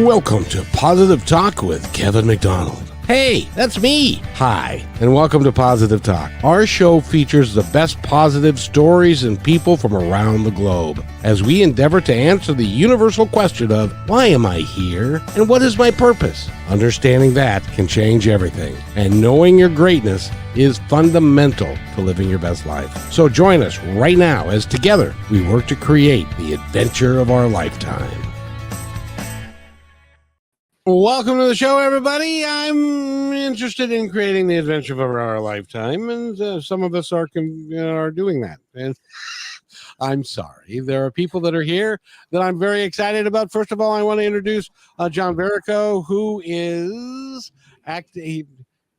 Welcome to Positive Talk with Kevin McDonald. Hey, that's me. Hi, and welcome to Positive Talk. Our show features the best positive stories and people from around the globe as we endeavor to answer the universal question of why am I here and what is my purpose? Understanding that can change everything, and knowing your greatness is fundamental to living your best life. So join us right now as together we work to create the adventure of our lifetime. Welcome to the show, everybody. I'm interested in creating the adventure of our lifetime, and some of us are doing that. And I'm sorry. There are people that are here that I'm very excited about. First of all, I want to introduce John Verico, who is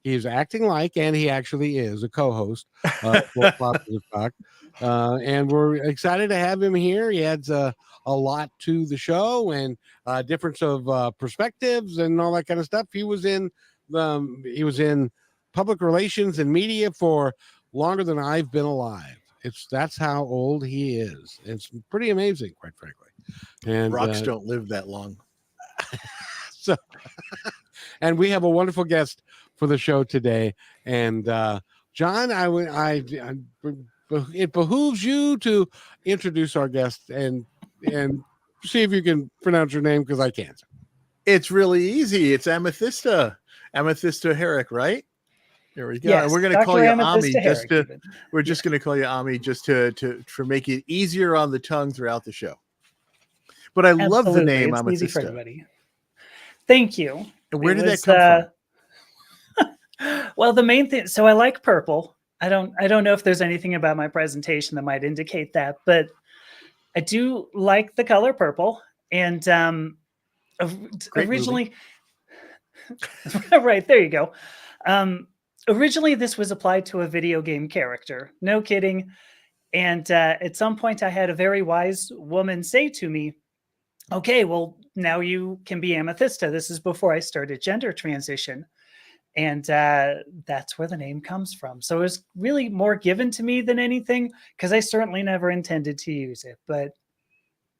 he's acting like, and he actually is a co-host for Positive Talk. And we're excited to have him here. He adds a lot to the show and difference of perspectives and all that kind of stuff. He was in public relations and media for longer than I've been alive. That's how old he is. It's pretty amazing, quite frankly. And rocks don't live that long. So, and we have a wonderful guest for the show today. And John, it behooves you to introduce our guest and see if you can pronounce your name, because I can't. It's really easy. It's Amethysta Herrick, right? There we go. Yes, and we're going to call you Ami. We're just going to call you Ami just to make it easier on the tongue throughout the show. But I love the name it's Amethysta. Easy for everybody. Thank you. And where did that come from? Well, the main thing. So I like purple. I don't know if there's anything about my presentation that might indicate that, but I do like the color purple. And originally, right, there you go. Originally, this was applied to a video game character. No kidding. And at some point, I had a very wise woman say to me, okay, well, now you can be Amethysta. This is before I started gender transition. And that's where the name comes from. So it was really more given to me than anything, because I certainly never intended to use it. But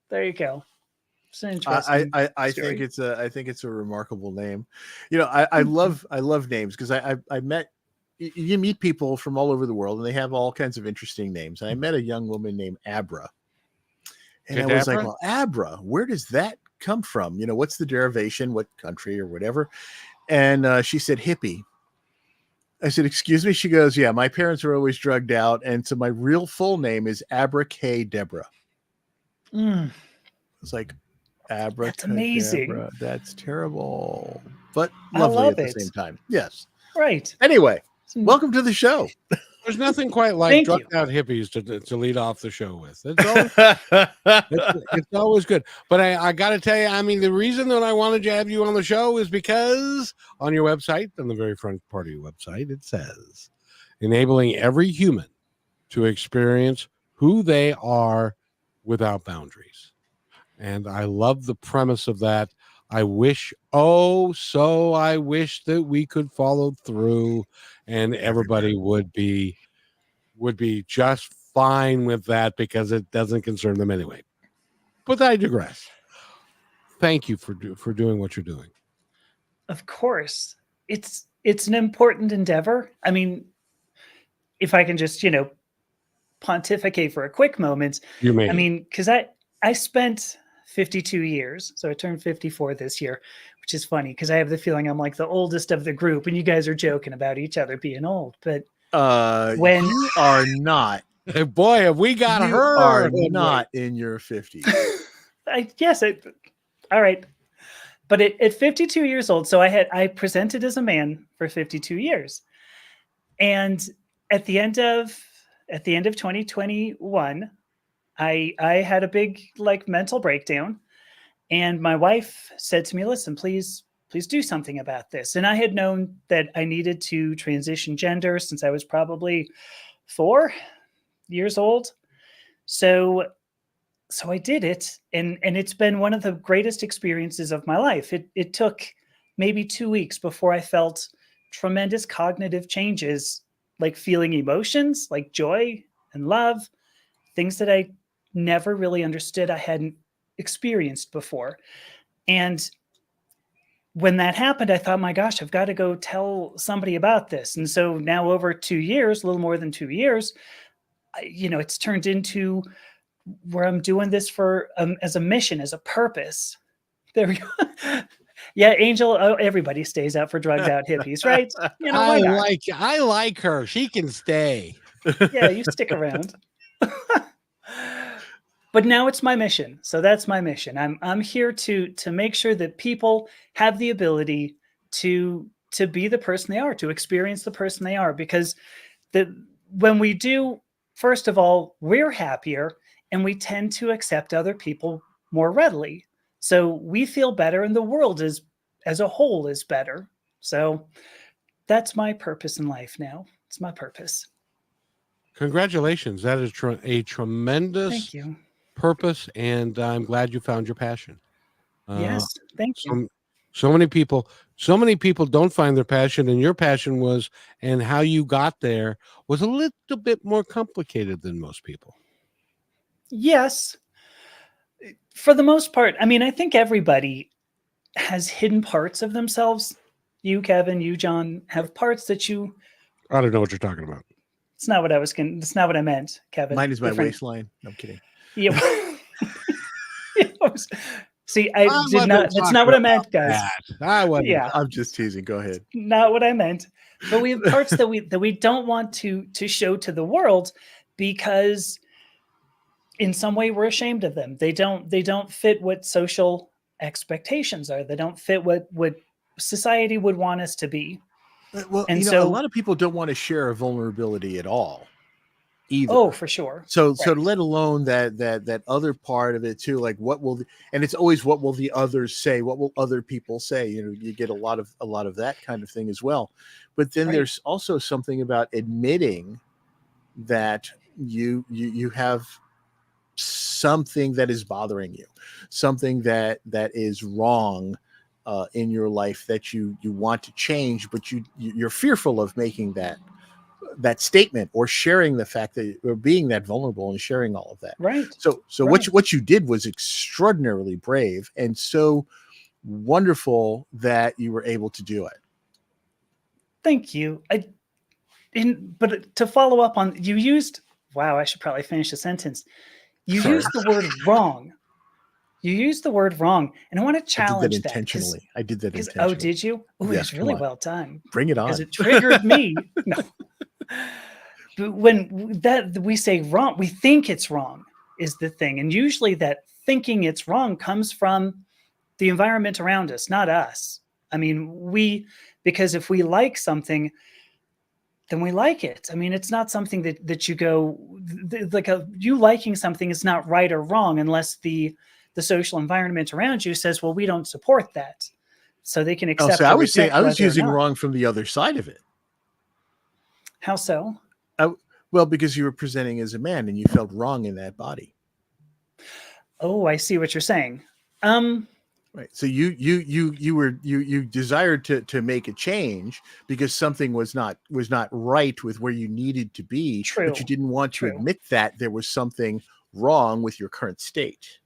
there you go. It's an interesting I think it's a remarkable name. You know, I love names, because I met, you meet people from all over the world and they have all kinds of interesting names. And I met a young woman named Abra. And I was like, well, Abra, where does that come from? You know, what's the derivation, what country or whatever? And she said, hippie. I said, excuse me? She goes, yeah, my parents were always drugged out. And so my real full name is Abra K. Deborah. It's like, Abra. That's amazing. Deborah. That's terrible, but lovely at the same time. Yes. Right. Anyway, welcome to the show. There's nothing quite like drugged out hippies to lead off the show with. It's always good. But I got to tell you, I mean, the reason that I wanted to have you on the show is because on your website, on the very front part of your website, it says, enabling every human to experience who they are without boundaries. And I love the premise of that. I wish that we could follow through and everybody would be just fine with that, because it doesn't concern them anyway. But I digress. Thank you for doing what you're doing. Of course. It's an important endeavor. I mean, if I can just, pontificate for a quick moment. You may. I mean, because I spent 52 years. So I turned 54 this year, which is funny because I have the feeling I'm like the oldest of the group, and you guys are joking about each other being old. But when you are not, boy, have we got you her? Are not in your 50s. All right. But at 52 years old, so I presented as a man for 52 years, and at the end of 2021. I had a big mental breakdown, and my wife said to me, listen, please do something about this. And I had known that I needed to transition gender since I was probably 4 years old. So I did it. And it's been one of the greatest experiences of my life. It took maybe 2 weeks before I felt tremendous cognitive changes, like feeling emotions, like joy and love, things that I never really understood I hadn't experienced before. And when that happened, I thought, my gosh, I've got to go tell somebody about this. And so now over 2 years, a little more than 2 years, it's turned into where I'm doing this for as a mission, as a purpose. There we go. Yeah, Angel. Oh, everybody stays out for drugged out hippies, right? Why not? I like her. She can stay. Yeah, you stick around. But now it's my mission. So that's my mission. I'm here to make sure that people have the ability to be the person they are, to experience the person they are, because when we do, first of all, we're happier and we tend to accept other people more readily. So we feel better and the world is, as a whole, is better. So that's my purpose in life now. It's my purpose. Congratulations. That is a tremendous Thank you. purpose, and I'm glad you found your passion. Yes, thank you. So many people don't find their passion, and your passion was, and how you got there was a little bit more complicated than most people. Yes, for the most part. I mean, I think everybody has hidden parts of themselves. You, Kevin, you, John, have parts that you. I don't know what you're talking about. It's not what I was going. It's not what I meant, Kevin. Mine is my Different. waistline. No, I'm kidding. Yeah. See, I did not. That's not what I meant, guys. Yeah, I'm just teasing. Go ahead. Not what I meant. But we have parts that we don't want to show to the world because, in some way, we're ashamed of them. They don't fit what social expectations are. They don't fit what society would want us to be. Well, and a lot of people don't want to share a vulnerability at all, either. Oh, for sure. So let alone that other part of it too, like and it's always what will the others say? What will other people say? You get a lot of that kind of thing as well. But then there's also something about admitting that you have something that is bothering you, something that is wrong in your life that you want to change, but you're fearful of making that statement or sharing the fact that, or being that vulnerable and sharing all of that. Right. So what you did was extraordinarily brave and so wonderful that you were able to do it. Thank you. But to follow up on, you used, wow, I should probably finish the sentence. You used the word wrong. You used the word wrong. And I want to challenge that. Intentionally. I did that intentionally. Oh, did you? Oh, yes, it was really well done. Bring it on. Because it triggered me. No. But when we say wrong, we think it's wrong is the thing. And usually that thinking it's wrong comes from the environment around us, not us. I mean, because if we like something, then we like it. I mean, it's not something that you go, you liking something is not right or wrong unless the social environment around you says, well, we don't support that. So they can accept. I was using wrong from the other side of it. How so? Well, because you were presenting as a man and you felt wrong in that body. Oh, I see what you're saying. Right. So you desired to make a change because something was not right with where you needed to be. True. But you didn't want to admit that there was something wrong with your current state.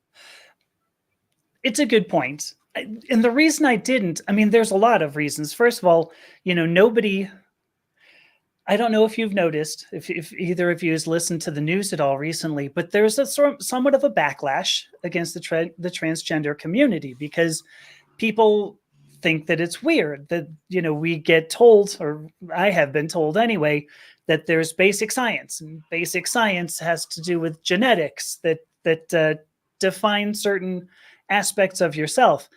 It's a good point. And the reason I didn't, I mean, there's a lot of reasons. First of all, nobody, I don't know if you've noticed, if either of you has listened to the news at all recently, but there's somewhat of a backlash against the transgender community because people think that it's weird that, we get told, or I have been told anyway, that there's basic science, and basic science has to do with genetics that define certain aspects of yourself.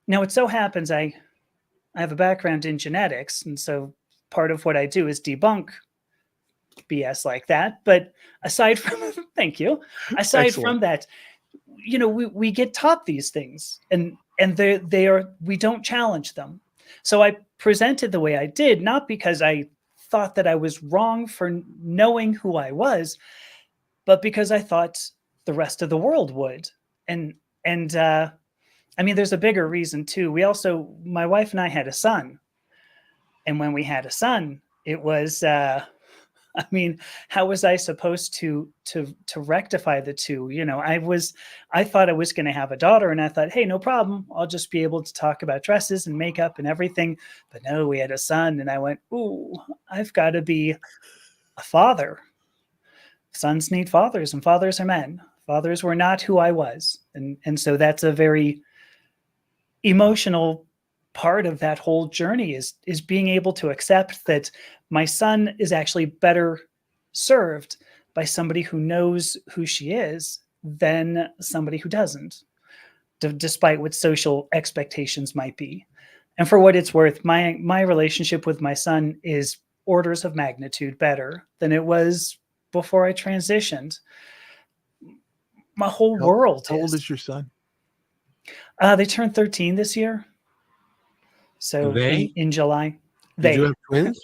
Now, it so happens I have a background in genetics, and so part of what I do is debunk BS like that. But aside from, thank you. Aside Excellent. from that, we get taught these things, and we don't challenge them. So I presented the way I did, not because I thought that I was wrong for knowing who I was, but because I thought the rest of the world would. And I mean, there's a bigger reason too. My wife and I had a son. And when we had a son, it was I mean, how was I supposed to rectify the two? I thought I was going to have a daughter, and I thought, hey, no problem. I'll just be able to talk about dresses and makeup and everything. But no, we had a son, and I went, ooh, I've got to be a father. Sons need fathers, and fathers are men. Fathers were not who I was, and so that's a very emotional part of that whole journey is being able to accept that my son is actually better served by somebody who knows who she is than somebody who doesn't, despite what social expectations might be. And for what it's worth, my relationship with my son is orders of magnitude better than it was before I transitioned. My whole world. How old is your son? They turned 13 this year. So in July. Did you have twins?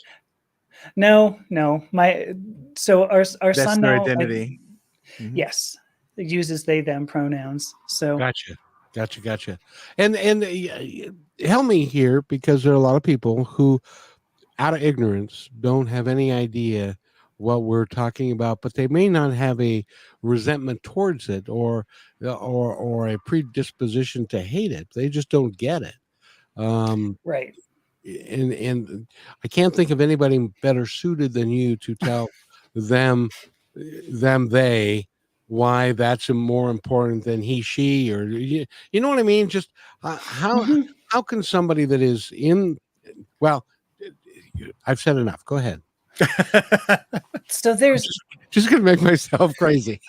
No. Our That's son their now, identity. yes, it uses they them pronouns. So Gotcha. And help me here, because there are a lot of people who, out of ignorance, don't have any idea what we're talking about, but they may not have a resentment towards it or a predisposition to hate it. They just don't get it. right. And I can't think of anybody better suited than you to tell them they why that's more important than he, she, or you know what I mean? Just how can somebody that is in, well, I've said enough. Go ahead. So there's just gonna make myself crazy.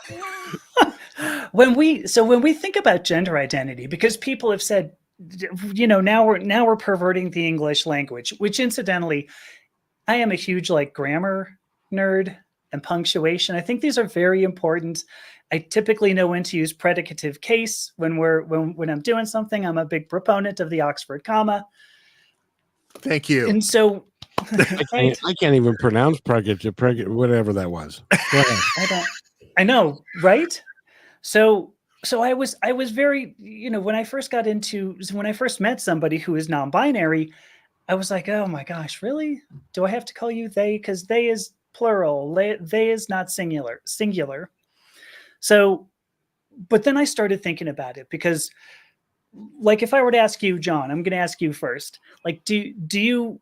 when we think about gender identity, because people have said, now we're perverting the English language, which incidentally, I am a huge grammar nerd and punctuation. I think these are very important. I typically know when to use predicative case when I'm doing something. I'm a big proponent of the Oxford comma. Thank you. And so I can't even pronounce predicative, whatever that was. Go ahead. I know, right? So I was very, when I first met somebody who is non-binary, I was like, oh my gosh, really? Do I have to call you they? Because they is plural. They is not singular. So, but then I started thinking about it, because if I were to ask you, John, I'm going to ask you first, do you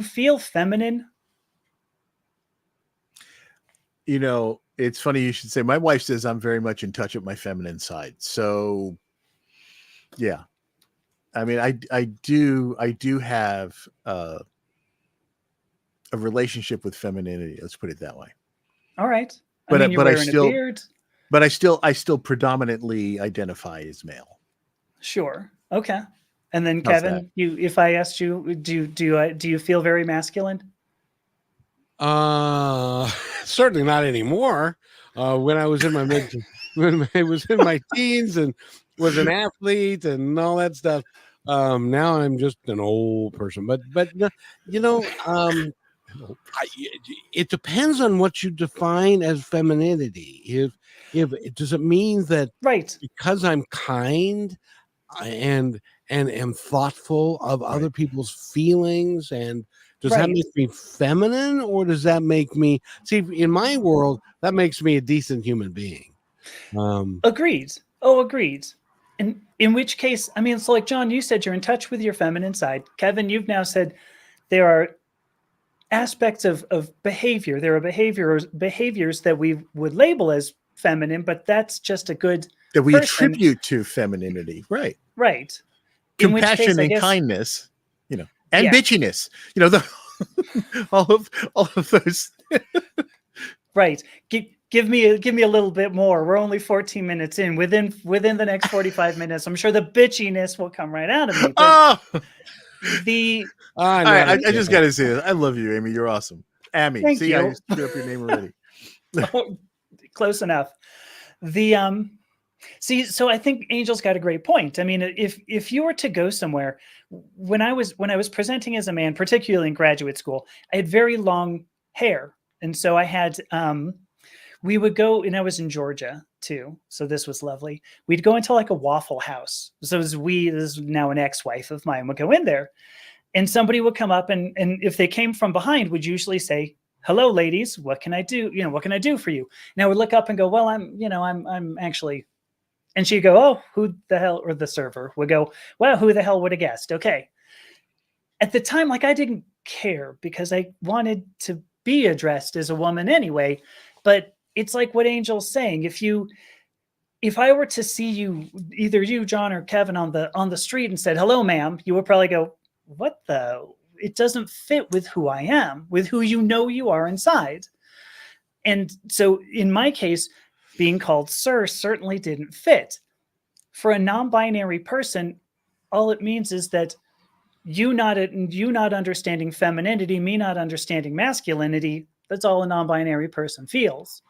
feel feminine? It's funny you should say. My wife says I'm very much in touch with my feminine side. So, yeah, I mean, I do have a relationship with femininity. Let's put it that way. All right, but you're wearing a beard. But I still predominantly identify as male. Sure. Okay. And then How's Kevin, if I asked you, do you feel very masculine? Certainly not anymore. When I was in my when I was in my teens and was an athlete and all that stuff. Now I'm just an old person. But it depends on what you define as femininity. If does it mean that because I'm kind and am thoughtful of other people's feelings, and does that make me feminine, or does that make me, see, in my world, that makes me a decent human being? Agreed. Agreed. And in which case, so John, you said you're in touch with your feminine side. Kevin, you've now said there are aspects of behavior. There are behaviors that we would label as feminine, but that's just a good that we person. Attribute to femininity. Right. Case, Compassion and kindness, and bitchiness, all of those. Right. Give me a little bit more. We're only 14 minutes in. Within the next 45 minutes, I'm sure the bitchiness will come right out of me. I just got to say this. I love you, Amy. You're awesome. Amy. Thank you. I screwed up your name already. Close enough. So I think Angel's got a great point. If you were to go somewhere, when I was presenting as a man, particularly in graduate school, I had very long hair. And so I had, we would go, and I was in Georgia too. So this was lovely. We'd go into a Waffle House. So this is now an ex-wife of mine, would go in there, and somebody would come up and if they came from behind, would usually say, hello, ladies, what can I do? What can I do for you? And I would look up and go, well, I'm actually, and she'd go, oh, who the hell, or the server would go, well, who the hell would have guessed? Okay. At the time, like, I didn't care because I wanted to be addressed as a woman anyway. But it's like what Angel's saying. If I were to see you, either you, John, or Kevin on the street and said, hello, ma'am, you would probably go, what the? It doesn't fit with who I am, with who you are inside. And so in my case, being called sir certainly didn't fit. For a non-binary person, all it means is that you not understanding femininity, me not understanding masculinity, that's all a non-binary person feels.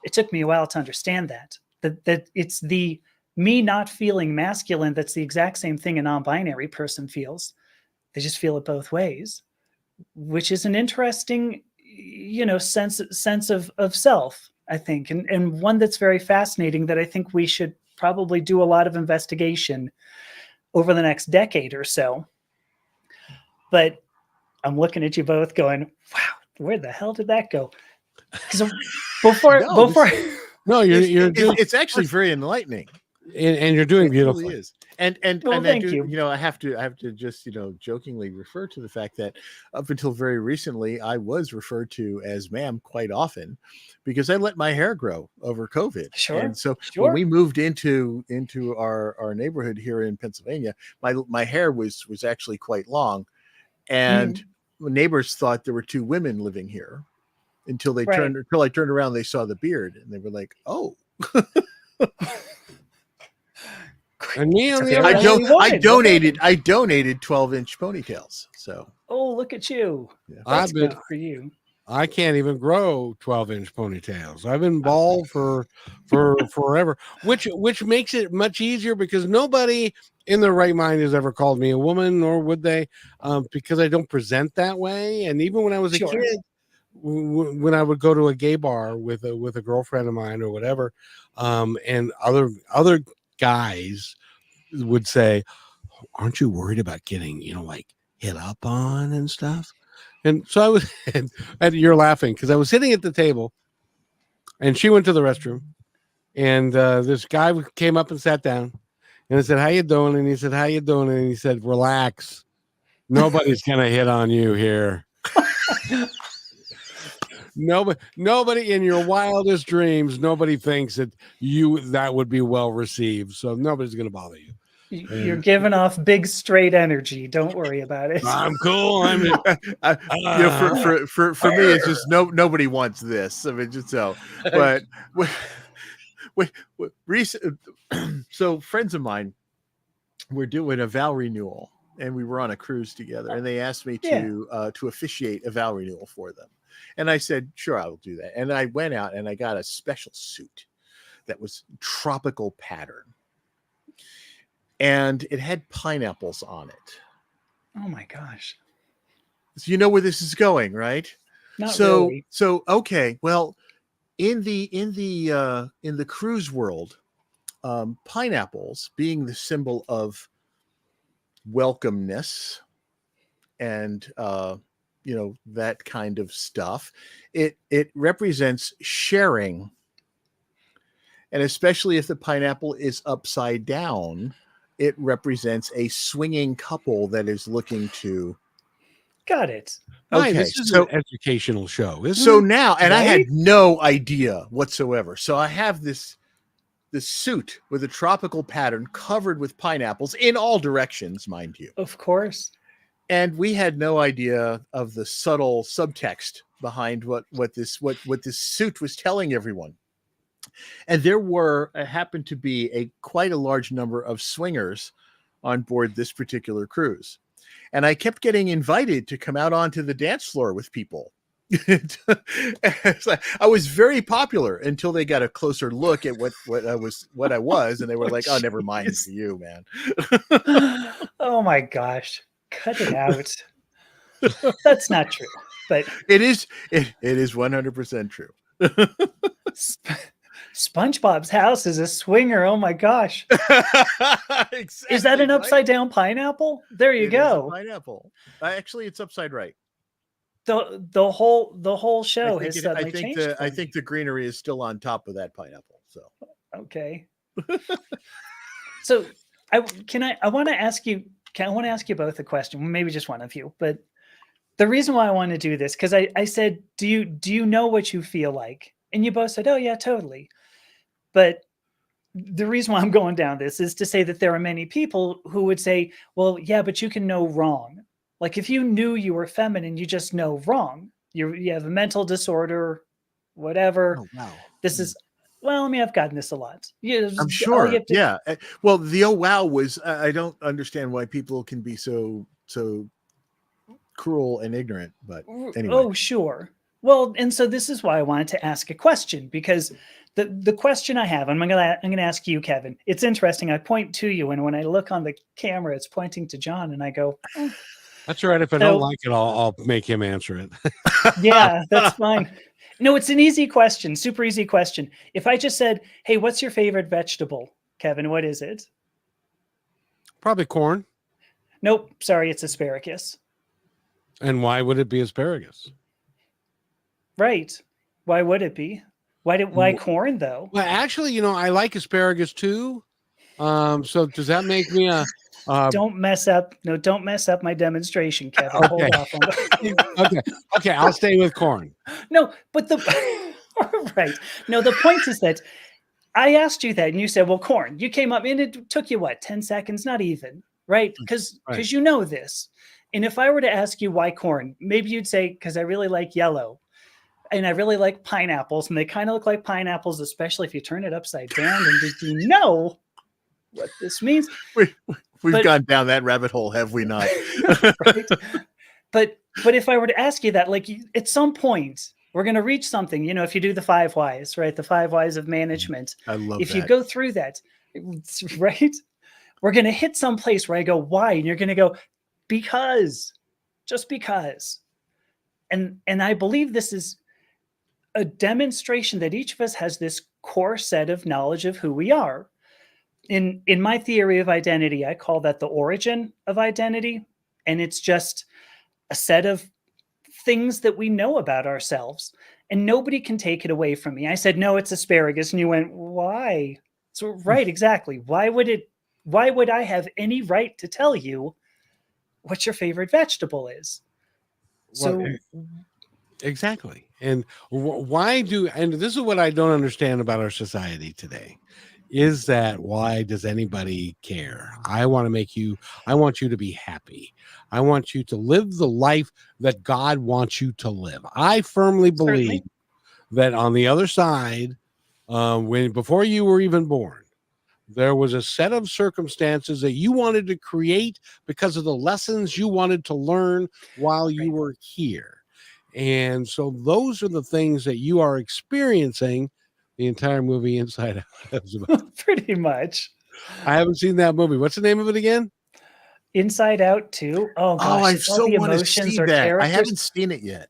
It took me a while to understand that it's the me not feeling masculine that's the exact same thing a non-binary person feels. They just feel it both ways, which is an interesting, sense of self, I think, and one that's very fascinating that I think we should probably do a lot of investigation over the next decade or so. But I'm looking at you both going, wow, where the hell did that go? Because before it's actually very enlightening. And you're doing beautifully. Really is. And well, and I do, I have to just, jokingly refer to the fact that up until very recently, I was referred to as ma'am quite often because I let my hair grow over COVID. Sure. And so when we moved into our neighborhood here in Pennsylvania, my hair was actually quite long. And neighbors thought there were two women living here until I turned around, they saw the beard and they were like, oh. And me on the I donated 12-inch ponytails. So look at you. Yeah. That's good for you. I can't even grow 12-inch ponytails. I've been bald for forever, which makes it much easier because nobody in their right mind has ever called me a woman, nor would they, because I don't present that way. And even when I was a kid, when I would go to a gay bar with a girlfriend of mine or whatever, and other guys would say, aren't you worried about getting, like hit up on and stuff? And so I was, and you're laughing because I was sitting at the table and she went to the restroom and this guy came up and sat down and I said, how you doing? And he said, how you doing? And he said, relax. Nobody's going to hit on you here. Nobody in your wildest dreams, nobody thinks that would be well received. So nobody's going to bother you. You're giving off big straight energy. Don't worry about it. I'm cool. For me, it's just nobody wants this. I mean, just so. But so friends of mine were doing a vow renewal, and we were on a cruise together, and they asked me to officiate a vow renewal for them. And I said, sure, I will do that. And I went out and I got a special suit that was tropical pattern. And it had pineapples on it. Oh my gosh. So you know where this is going, right? Not really. So okay. Well, in the cruise world, pineapples being the symbol of welcomeness and that kind of stuff, it represents sharing. And especially if the pineapple is upside down, it represents a swinging couple that is looking to. Got it. Okay, this is an educational show. Now, and right? I had no idea whatsoever. So I have this suit with a tropical pattern covered with pineapples in all directions, mind you. Of course. And we had no idea of the subtle subtext behind what this suit was telling everyone. And there happened to be quite a large number of swingers on board this particular cruise. And I kept getting invited to come out onto the dance floor with people. I was very popular until they got a closer look at what I was, and they were like, "Oh, never mind for you, man." Oh my gosh, cut it out. That's not true, but it is 100% true. SpongeBob's house is a swinger. Oh my gosh. Exactly, is that an upside down pineapple? There you go. Pineapple. Actually, it's upside right. the whole show has suddenly changed. I think the greenery is still on top of that pineapple. So okay. So I want to ask you both a question. Well, maybe just one of you, but the reason why I want to do this, because I said, do you know what you feel like? And you both said, oh yeah, totally. But the reason why I'm going down this is to say that there are many people who would say, well, yeah, but you can know wrong. Like if you knew you were feminine, you just know wrong. You have a mental disorder, whatever. oh, wow. This is, well, I mean, I've gotten this a lot. I'm sure. Yeah. Well, the oh wow was, I don't understand why people can be so cruel and ignorant, but anyway. Oh, sure. Well, and so this is why I wanted to ask a question, because the question I have, and I'm gonna ask you, Kevin. It's interesting. I point to you, and when I look on the camera, it's pointing to John, and I go, That's all right. If I don't like it, I'll make him answer it. Yeah, that's fine. No, it's an easy question, super easy question. If I just said, hey, what's your favorite vegetable, Kevin? What is it? Probably corn. Nope, sorry, it's asparagus. And why would it be asparagus? Right. Why would it be? Why corn though? Well, actually, I like asparagus too. So does that make me a don't mess up my demonstration, Kevin. Okay. Hold off. Okay, I'll stay with corn. No, but right. No, the point is that I asked you that and you said, well, corn. You came up and it took you what, 10 seconds? Not even, right? Because you know this. And if I were to ask you why corn, maybe you'd say, because I really like yellow. And I really like pineapples, and they kind of look like pineapples, especially if you turn it upside down. And did you know what this means? We've gone down that rabbit hole, have we not? Right? But if I were to ask you that, like at some point, we're going to reach something. If you do the 5 whys, right? The 5 whys of management. I love if that. you go through that, right? We're going to hit some place where I go, why? And you're going to go, because, just because. And I believe this is a demonstration that each of us has this core set of knowledge of who we are. In my theory of identity, I call that the origin of identity. And it's just a set of things that we know about ourselves. And nobody can take it away from me. I said, no, it's asparagus. And you went, why? So, right, exactly. Why would I have any right to tell you what your favorite vegetable is? So exactly. And and this is what I don't understand about our society today, is that why does anybody care? I want you to be happy. I want you to live the life that God wants you to live. I firmly believe that on the other side, before you were even born, there was a set of circumstances that you wanted to create because of the lessons you wanted to learn while you were here. And so those are the things that you are experiencing the entire movie Inside Out. Pretty much. I haven't seen that movie. What's the name of it again? Inside Out 2. Oh gosh, I so want to see that. Characters. I haven't seen it yet.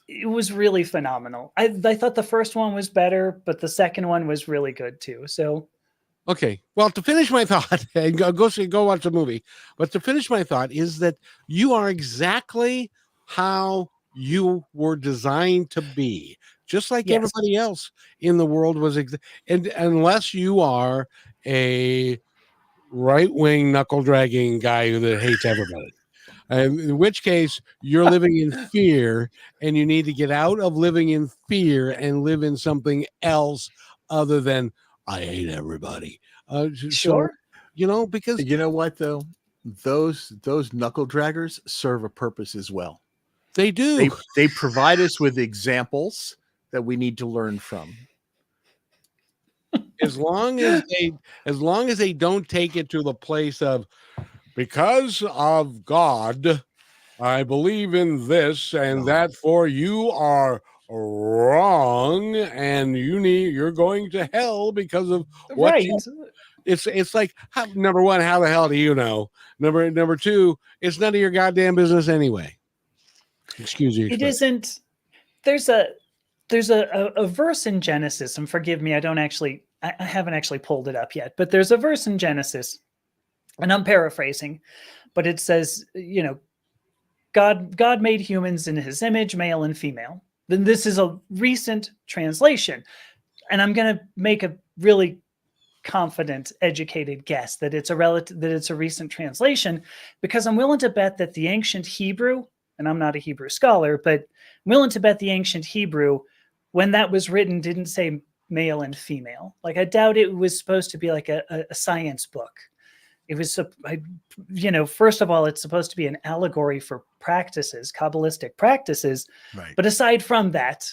It was really phenomenal. I thought the first one was better, but the second one was really good too. So okay. Well, to finish my thought, and go watch the movie. But to finish my thought is that you are exactly how you were designed to be, just like everybody else in the world was. And unless you are a right-wing knuckle-dragging guy that hates everybody, in which case you're living in fear, and you need to get out of living in fear and live in something else other than I hate everybody. Sure. So, because you know what though, those knuckle draggers serve a purpose as well. They do. They provide us with examples that we need to learn from. As long as they don't take it to the place of, because of God, I believe in this, and therefore you are wrong, and you're going to hell because of what. Right. It's like, number one, how the hell do you know? Number two, it's none of your goddamn business anyway. Excuse me. It isn't. There's a verse in Genesis, and forgive me, I haven't actually pulled it up yet, but there's a verse in Genesis, and I'm paraphrasing, but it says, God made humans in his image, male and female. Then this is a recent translation. And I'm going to make a really confident, educated guess that it's a recent translation, because I'm willing to bet that the ancient Hebrew, and I'm not a Hebrew scholar, but I'm willing to bet the ancient Hebrew, when that was written, didn't say male and female. Like, I doubt it was supposed to be like a science book. It was, first of all, it's supposed to be an allegory for practices, Kabbalistic practices. Right. But aside from that,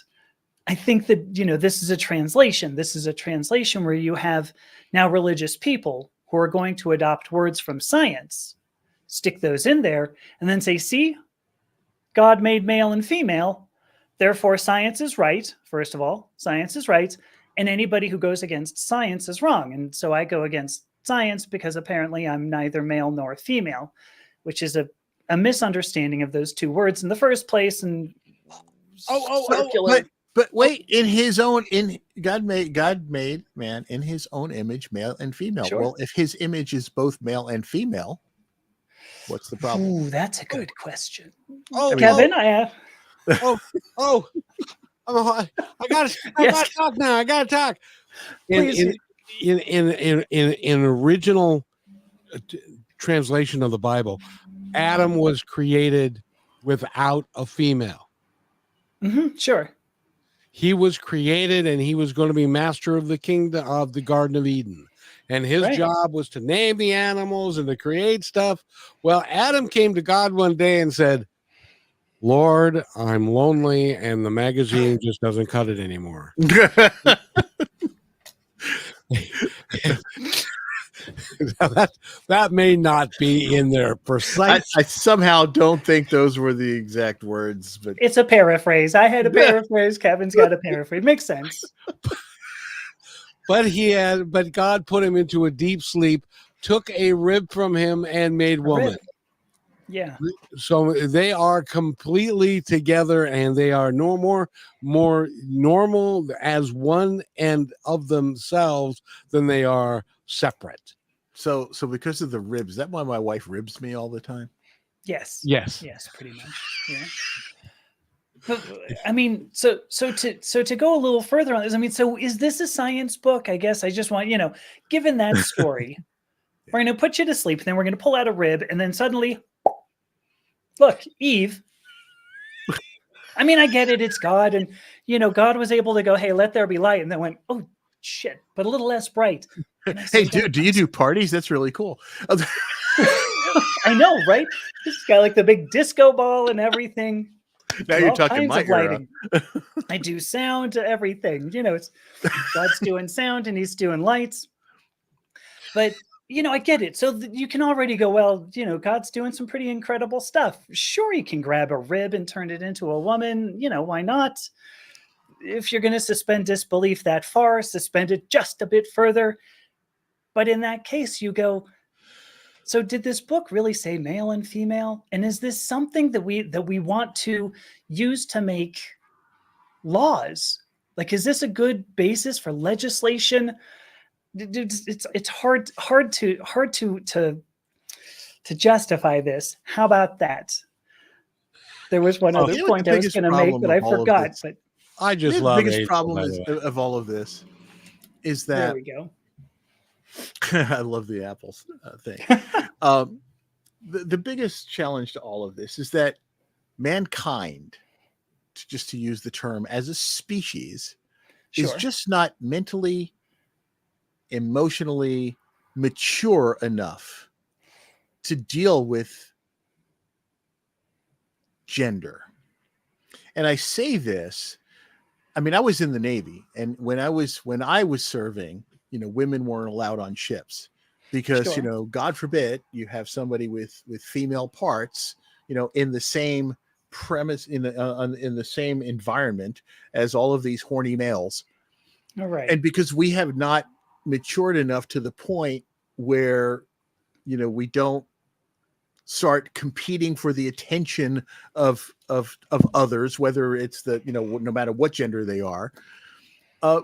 I think that, this is a translation. This is a translation where you have now religious people who are going to adopt words from science, stick those in there, and then say, see, God made male and female. Therefore, science is right. First of all, science is right. And anybody who goes against science is wrong. And so I go against science because apparently I'm neither male nor female, which is a misunderstanding of those two words in the first place. And but wait, God made man in his own image, male and female. Sure. Well, if his image is both male and female, what's the problem? Ooh, that's a good question. Kevin, I have. I gotta talk now. I gotta talk. In original translation of the Bible, Adam was created without a female. Mm-hmm, sure. He was created, and he was going to be master of the kingdom of the Garden of Eden. And his job was to name the animals and to create stuff. Well, Adam came to God one day and said, Lord, I'm lonely, and the magazine just doesn't cut it anymore. that may not be in there precise. I somehow don't think those were the exact words, but it's a paraphrase. I had a paraphrase. Kevin's got a paraphrase. Makes sense. But God put him into a deep sleep, took a rib from him, and made woman. Yeah. So they are completely together, and they are no more normal as one and of themselves than they are separate. So because of the ribs, is that why my wife ribs me all the time? Yes, pretty much. Yeah. But I mean, so to go a little further on this, I mean, so is this a science book? I guess I just want, given that story, we're going to put you to sleep, and then we're going to pull out a rib, and then suddenly, look, Eve. I mean, I get it. It's God. And, God was able to go, hey, let there be light. And then went, oh, shit, but a little less bright. Hey, do you do parties? That's really cool. I know, right? It's got like the big disco ball and everything. Now you're talking my lighting. I do sound to everything. It's God's doing sound and he's doing lights. But, I get it. So you can already go, well, God's doing some pretty incredible stuff. Sure, you can grab a rib and turn it into a woman. Why not? If you're going to suspend disbelief that far, suspend it just a bit further. But in that case, you go, so did this book really say male and female? And is this something that we want to use to make laws? Like, is this a good basis for legislation? It's hard to justify this. How about that? There was one other point I was going to make, but I forgot. But I just love the biggest problem of all of this is that there we go. I love the apples thing. The biggest challenge to all of this is that mankind, just to use the term as a species, is just not mentally, emotionally mature enough to deal with gender. And I say this, I mean, I was in the Navy, and when I was serving, women weren't allowed on ships because, God forbid you have somebody with female parts, in the same premise, in the same environment as all of these horny males. All right. And because we have not matured enough to the point where, we don't start competing for the attention of others, whether it's no matter what gender they are,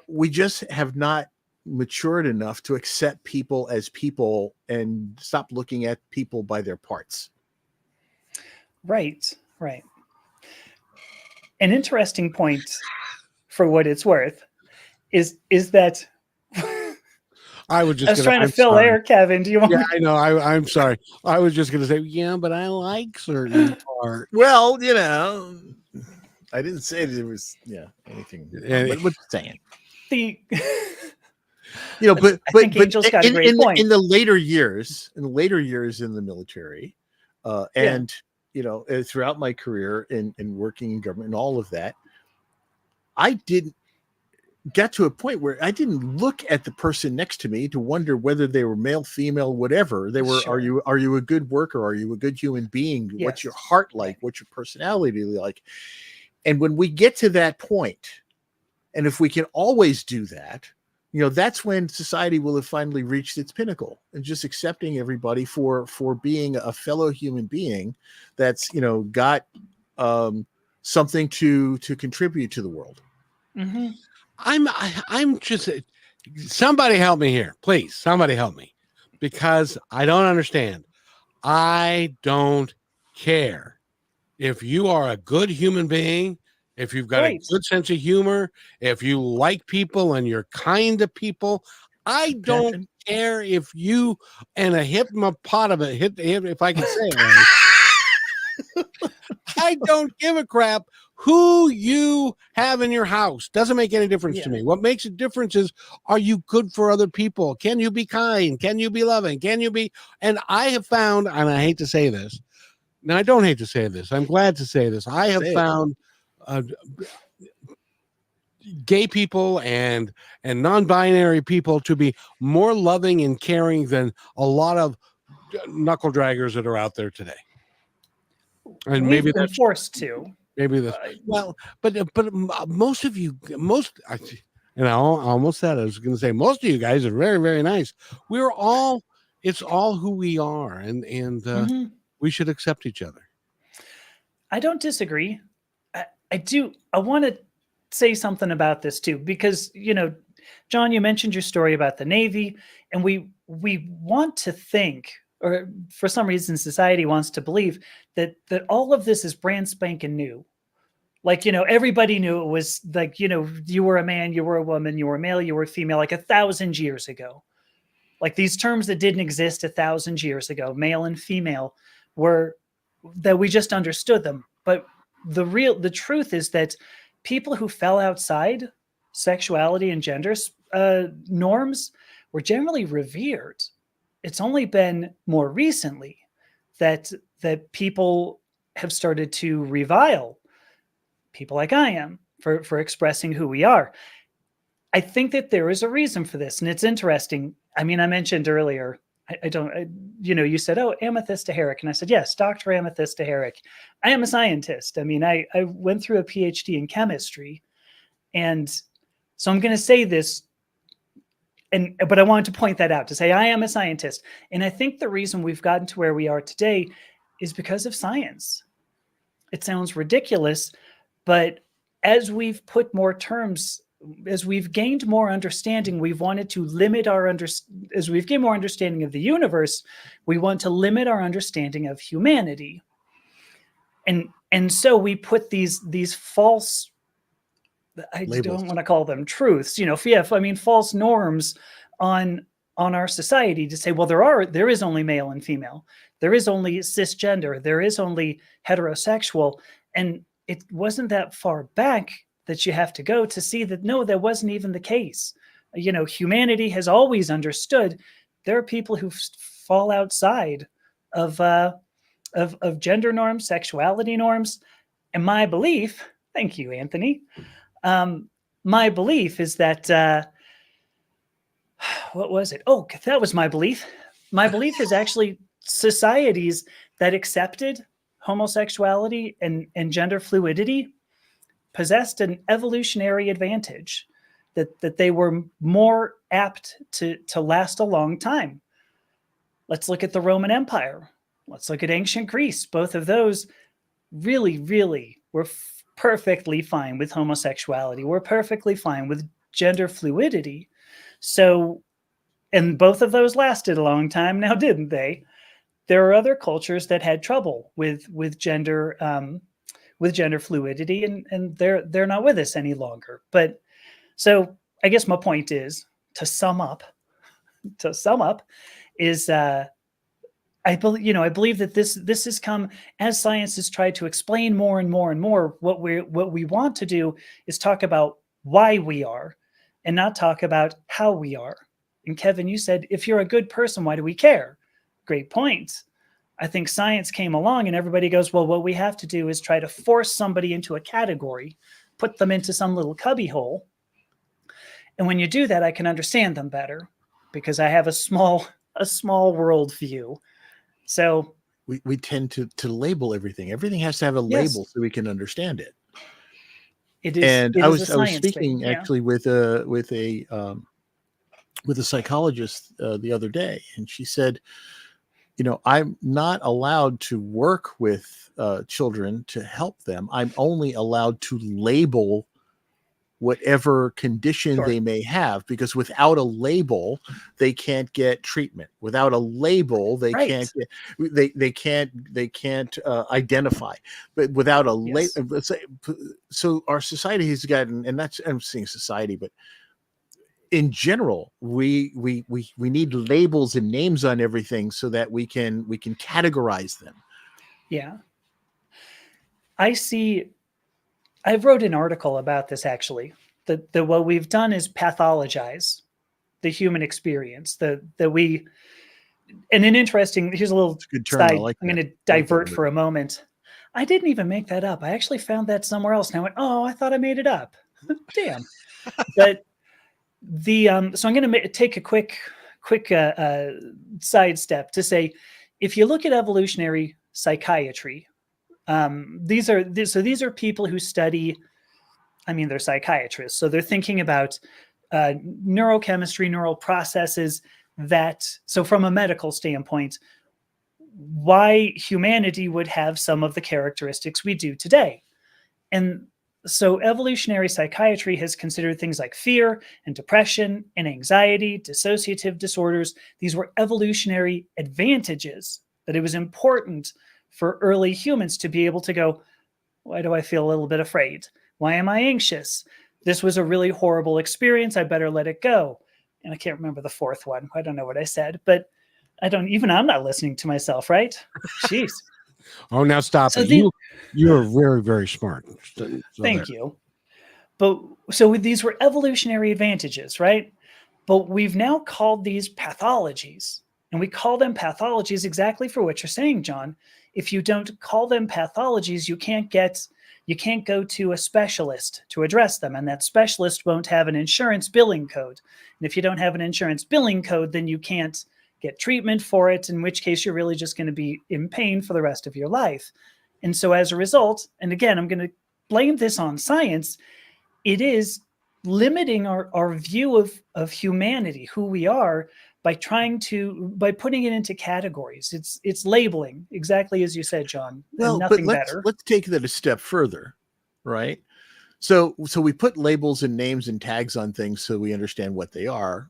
we just have not matured enough to accept people as people and stop looking at people by their parts. Right. Right. An interesting point, for what it's worth, is that I was I just was gonna. trying to I'm fill sorry. air, Kevin. Do you want Yeah, me? I know. I'm sorry. I was just gonna say, yeah, but I like certain parts. Well, I didn't say there was anything wrong, And but what's saying? The But I think Angel's got a great point. in the later years, in the military, and throughout my career in working in government and all of that, I didn't get to a point where I didn't look at the person next to me to wonder whether they were male, female, whatever. They were, Sure. are you a good worker? Are you a good human being? What's Yes. your heart like? Right. What's your personality like? And when we get to that point, and if we can always do that, that's when society will have finally reached its pinnacle, and just accepting everybody for being a fellow human being that's got something to contribute to the world. Mm-hmm. I'm just somebody help me here, please. Somebody help me, because I don't understand. I don't care if you are a good human being, if you've got Right. a good sense of humor, if you like people and you're kind to people. I don't care if you and a hippopotamus if I can say it right. I don't give a crap who you have in your house. Doesn't make any difference to me. What makes a difference is, are you good for other people? Can you be kind? Can you be loving? Can you be? And I have found, and I hate to say this, now I don't hate to say this, I'm glad to say this. I have found gay people and non-binary people to be more loving and caring than a lot of knuckle draggers that are out there today. And We've maybe been that's forced to. maybe that's well, but most of you, and I almost said, I was going to say, most of you guys are very, very nice. It's all who we are, and Mm-hmm. we should accept each other. I don't disagree. I do. I want to say something about this too, because John, you mentioned your story about the Navy, and we want to think, or for some reason, society wants to believe that all of this is brand spanking new. Like, everybody knew it was like, you were a man, you were a woman, you were male, you were female, like 1,000 years ago. Like these terms that didn't exist 1,000 years ago, male and female, were that we just understood them. But the truth is that people who fell outside sexuality and gender norms were generally revered. It's only been more recently that people have started to revile people like I am for expressing who we are. I think that there is a reason for this, and it's interesting. I mean, I mentioned earlier, you said, "Oh, Amethysta Herrick," and I said, "Yes, Dr. Amethysta Herrick. I am a scientist. I mean, I went through a PhD in chemistry, and so I'm going to say this, but I wanted to point that out to say I am a scientist, and I think the reason we've gotten to where we are today is because of science. It sounds ridiculous, but as we've put more terms, as we've gained more understanding, we've wanted to limit as we've gained more understanding of the universe, we want to limit our understanding of humanity. And so we put these false, I Labels. don't want to call them truths, I mean false norms on our society to say, well, there is only male and female. There is only cisgender. There is only heterosexual. And it wasn't that far back that you have to go to see that, no, that wasn't even the case. Humanity has always understood there are people who fall outside of gender norms, sexuality norms. And my belief, thank you, Anthony. My belief is that, what was it? Oh, that was my belief. My belief is actually societies that accepted homosexuality and gender fluidity possessed an evolutionary advantage, that they were more apt to last a long time. Let's look at the Roman Empire. Let's look at ancient Greece. Both of those really, really were perfectly fine with homosexuality. We're perfectly fine with gender fluidity. So, and both of those lasted a long time now, didn't they? There are other cultures that had trouble with gender with gender fluidity, and they're not with us any longer. But so I guess my point is, to sum up is I believe that this has come as science has tried to explain more and more and more. What we want to do is talk about why we are, and not talk about how we are. And Kevin, you said, if you're a good person, why do we care? Great point. I think science came along and everybody goes, well, what we have to do is try to force somebody into a category, put them into some little cubby hole. And when you do that, I can understand them better because I have a small world view. So we tend to label everything. Everything has to have a label so we can understand it. It is. And I was speaking actually with a psychologist the other day, and she said, I'm not allowed to work with children to help them. I'm only allowed to label whatever condition they may have, because without a label, they can't get treatment. Without a label, they can't get, they can't identify. But without a label, let's say, so our society has gotten, and that's, I'm saying society, but in general, we need labels and names on everything so that we can categorize them. Yeah. I wrote an article about this actually. That what we've done is pathologize the human experience. Here's a little good term. side. I like I'm going to divert for a moment. I didn't even make that up. I actually found that somewhere else, and I went, "Oh, I thought I made it up." Damn. But so I'm going to take a quick sidestep to say, if you look at evolutionary psychiatry, these are people who study, they're psychiatrists, so they're thinking about neurochemistry, neural processes so from a medical standpoint, why humanity would have some of the characteristics we do today. And so evolutionary psychiatry has considered things like fear and depression and anxiety, dissociative disorders. These were evolutionary advantages, that it was important for early humans to be able to go, why do I feel a little bit afraid? Why am I anxious? This was a really horrible experience. I better let it go. And I can't remember the fourth one. I don't know what I said, but I'm not listening to myself, right? Jeez. Oh, now stop So it. You are very, very smart. Thank you. But so these were evolutionary advantages, right? But we've now called these pathologies, and we call them pathologies exactly for what you're saying, John. If you don't call them pathologies, you can't go to a specialist to address them, and that specialist won't have an insurance billing code. And if you don't have an insurance billing code, then you can't get treatment for it, in which case you're really just going to be in pain for the rest of your life. And so as a result, and again, I'm going to blame this on science, it is limiting our view of humanity, who we are, by putting it into categories. It's labeling, exactly as you said, John. Well, nothing but better. Let's take that a step further, right? So we put labels and names and tags on things so we understand what they are.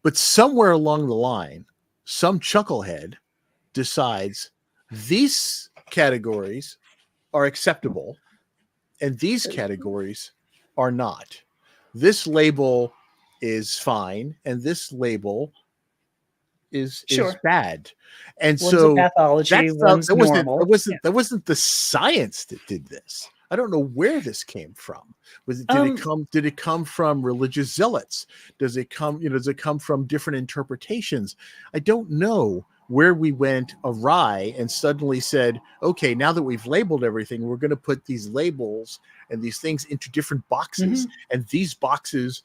But somewhere along the line, some chucklehead decides these categories are acceptable and these categories are not. This label is fine and this label is bad. And one's so a pathology, one's normal. That wasn't the science that did this. I don't know where this came from. Did it come from religious zealots? Does it come from different interpretations? I don't know where we went awry and suddenly said, okay, now that we've labeled everything, we're going to put these labels and these things into different boxes. Mm-hmm. And these boxes,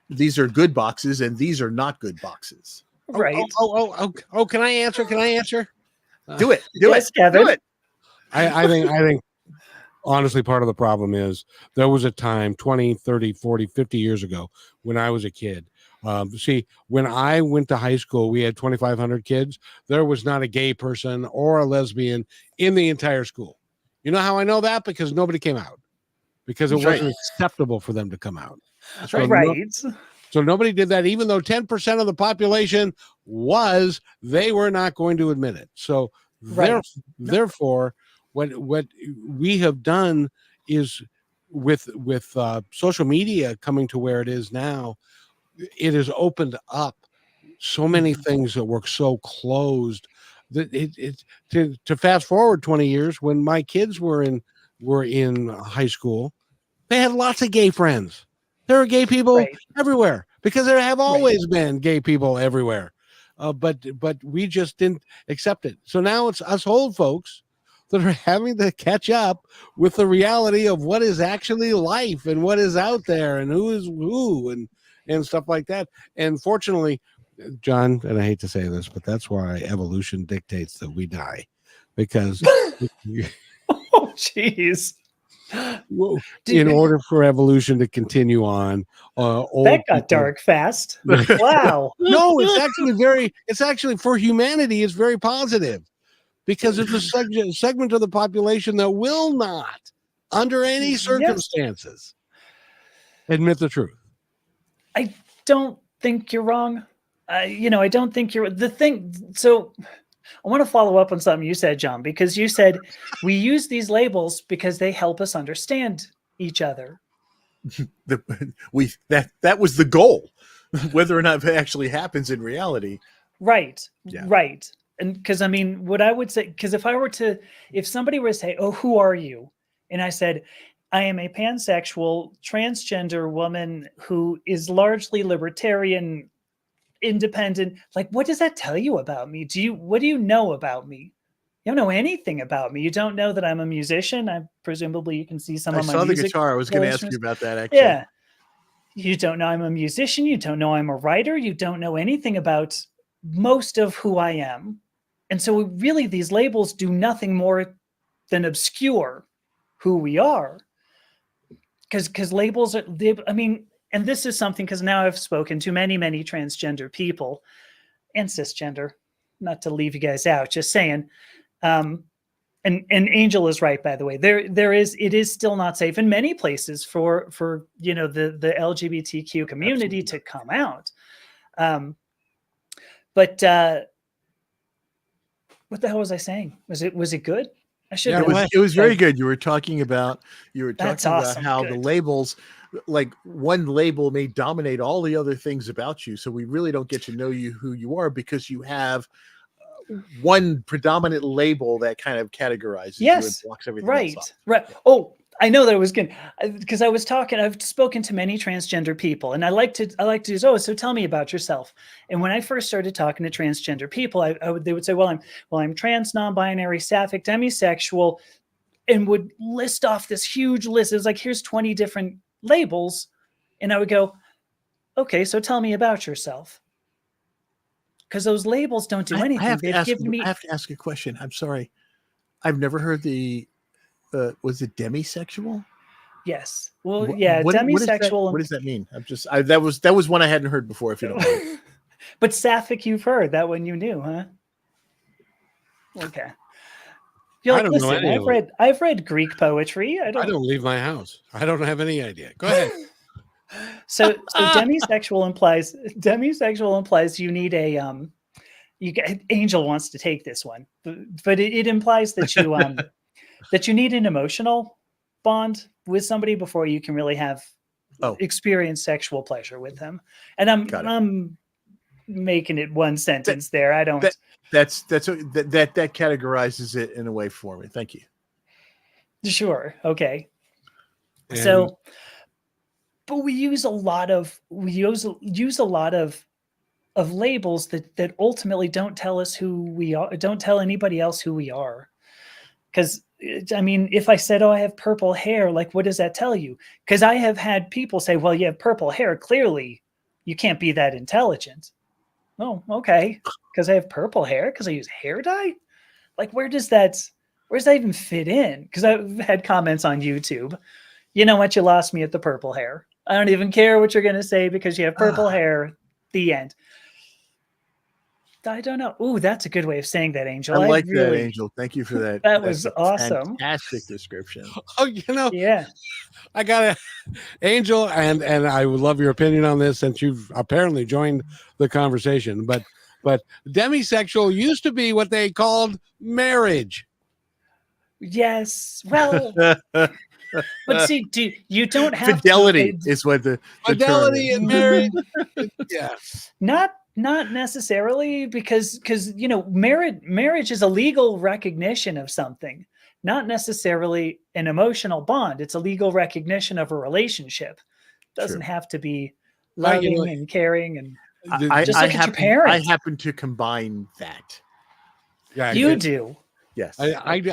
these are good boxes and these are not good boxes. Right. Oh, can I answer? Do it. Yes, Kevin. Do it. I think honestly, part of the problem is there was a time 20, 30, 40, 50 years ago when I was a kid. When I went to high school, we had 2,500 kids. There was not a gay person or a lesbian in the entire school. You know how I know that? Because nobody came out. Because it wasn't acceptable for them to come out. That's right. So nobody did that, even though 10% of the population they were not going to admit it. So Right. Therefore, what we have done is with social media coming to where it is now, it has opened up so many things that were so closed that to fast forward 20 years, when my kids were in high school, they had lots of gay friends. There are gay people Right. everywhere because there have Right. always been gay people everywhere. But we just didn't accept it. So now it's us old folks that are having to catch up with the reality of what is actually life and what is out there and who is who and stuff like that. And fortunately, John, and I hate to say this, but that's why evolution dictates that we die, because Oh, jeez. in order for evolution to continue on, old That got people- dark fast. Wow. No, it's actually for humanity, it's very positive, because it's a segment of the population that will not, under any circumstances, admit the truth. I don't think you're wrong. I don't think you're the thing. So I want to follow up on something you said, John, because you said we use these labels because they help us understand each other. That was the goal. Whether or not it actually happens in reality. Right. Yeah. Right. And because I mean, what I would say, because if somebody were to say, "Oh, who are you?" and I said, "I am a pansexual transgender woman who is largely libertarian, independent," like, what does that tell you about me? What do you know about me? You don't know anything about me. You don't know that I'm a musician. Presumably you can see some I of my saw the music. guitar. I was going to ask you about that, actually. Yeah. You don't know I'm a musician. You don't know I'm a writer. You don't know anything about most of who I am. And so really these labels do nothing more than obscure who we are. Because labels are, and this is something, because now I've spoken to many, many transgender people and cisgender, not to leave you guys out, just saying. And Angel is right, by the way. It is still not safe in many places for the LGBTQ community Absolutely. to come out. But what the hell was I saying? Was it good? I should. It was very good. You were talking about awesome. how Good. the labels, like one label may dominate all the other things about you. So we really don't get to know who you are, because you have one predominant label that kind of categorizes you and blocks everything else off. Right. Yeah. Oh, I know that was good, because I've spoken to many transgender people, and I like to do, so tell me about yourself. And when I first started talking to transgender people, they would say, well, I'm trans, non-binary, sapphic, demisexual, and would list off this huge list. It was like, here's 20 different labels. And I would go, okay, so tell me about yourself. Because those labels don't do anything. I have to ask a question. I'm sorry. I've never heard was it demisexual? Yes. Well, yeah, demisexual. What does that mean? That was one I hadn't heard before, if you don't mind. But sapphic, you've heard that one, you knew, huh? Okay. You're like, listen, I've read Greek poetry. I don't leave my house. I don't have any idea. Go ahead. So demisexual implies you need a Angel wants to take this one, but it implies that you that you need an emotional bond with somebody before you can really have experience sexual pleasure with them. And I'm making it one sentence there. I don't. That categorizes it in a way for me. Thank you. Sure. Okay. So, but we use a lot of labels that ultimately don't tell us who we are. Don't tell anybody else who we are. Because I mean, if I said, "Oh, I have purple hair," like, what does that tell you? Because I have had people say, "Well, you have purple hair. Clearly, you can't be that intelligent." Oh, okay. Because I have purple hair? Because I use hair dye? Like, where does that even fit in? Because I've had comments on YouTube. You know what? You lost me at the purple hair. I don't even care what you're going to say because you have purple hair. The end. I don't know. Ooh, that's a good way of saying that, Angel. I like that, Angel. Thank you for that. That was awesome. Fantastic description. Oh, yeah. I got Angel, and I would love your opinion on this, since you've apparently joined the conversation. But But demisexual used to be what they called marriage. Yes. Well, but see, you don't have Fidelity to, is what the Fidelity term and is. marriage. Yeah. not necessarily, because marriage is a legal recognition of something, not necessarily an emotional bond. It's a legal recognition of a relationship. Doesn't True. have to be Well, you loving know, and caring and I, just I look at your happen, I parents. happen to combine that. yeah, You do. Yes, I do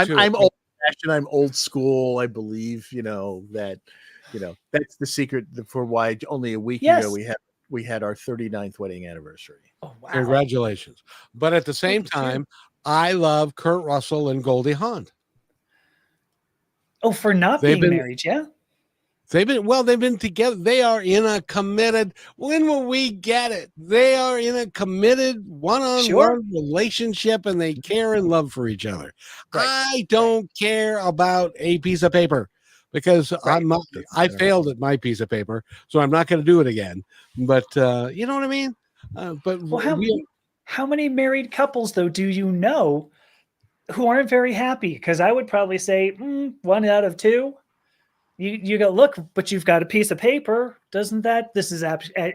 too. I'm old fashioned. I'm old school. I believe that that's the secret for why only a week Yes. ago we had our 39th wedding anniversary. Oh, wow. Congratulations. But at the same Look at you. time, I love Kurt Russell and Goldie Hawn. Oh, for not They've being been- married, yeah? They've been together. They are in a committed, when will we get it? They are in a committed one-on-one Sure. relationship, and they care and love for each other. Right. I don't care about a piece of paper because Right. I failed at my piece of paper, so I'm not going to do it again. But you know what I mean? But Well, how many married couples, though, do you know who aren't very happy? Because I would probably say 1 out of 2. You go, look, but you've got a piece of paper. Doesn't that? This is